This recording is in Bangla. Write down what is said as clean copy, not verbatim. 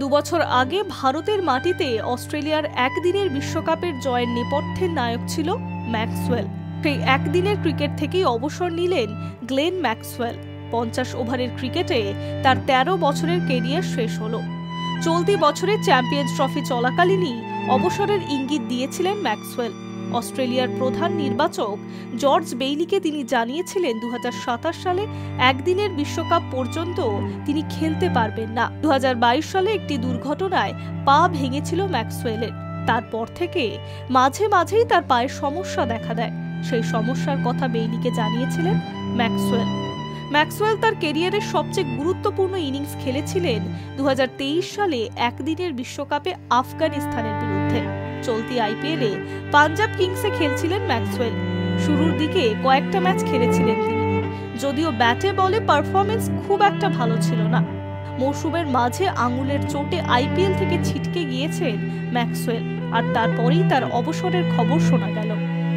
দুবছর আগে ভারতের মাটিতে অস্ট্রেলিয়ার একদিনের বিশ্বকাপের জয়ের নেপথ্যের নায়ক ছিল ম্যাক্সওয়েল। সেই একদিনের ক্রিকেট থেকেই অবসর নিলেন গ্লেন ম্যাক্সওয়েল। 50 ওভারের ক্রিকেটে তার 13 বছরের ক্যারিয়ার শেষ হলো। চলতি বছরে চ্যাম্পিয়ন্স ট্রফি চলাকালীনই অবসরের ইঙ্গিত দিয়েছিলেন ম্যাক্সওয়েল। অস্ট্রেলিয়ার প্রধান নির্বাচক জর্জ বেইলিকে তিনি জানিয়েছিলেন 2027 সালে একদিনের বিশ্বকাপ পর্যন্ত তিনি খেলতে পারবেন না। 2022 সালে একটি দুর্ঘটনায় পা ভেঙেছিল ম্যাক্সওয়েলের। তারপর থেকে মাঝে মাঝেই তার পায়ের সমস্যা দেখা দেয়। সেই সমস্যার কথা বেইলিকে জানিয়েছিলেন ম্যাক্সওয়েল তার ক্যারিয়ারের সবচেয়ে গুরুত্বপূর্ণ ইনিংস খেলেছিলেন 2023 সালে একদিনের বিশ্বকাপে আফগানিস্তানের বিরুদ্ধে। চলতি আইপিএলে পাঞ্জাব কিংসে খেলছিলেন ম্যাক্সওয়েল। শুরুর দিকে কয়েকটা ম্যাচ খেলেছিলেন তিনি, যদিও ব্যাটে বলে পারফরমেন্স খুব একটা ভালো ছিল না। মৌসুমের মাঝে আঙুলের চোটে আইপিএল থেকে ছিটকে গিয়েছেন ম্যাক্সওয়েল, আর তারপরেই তার অবসরের খবর শোনা গেল।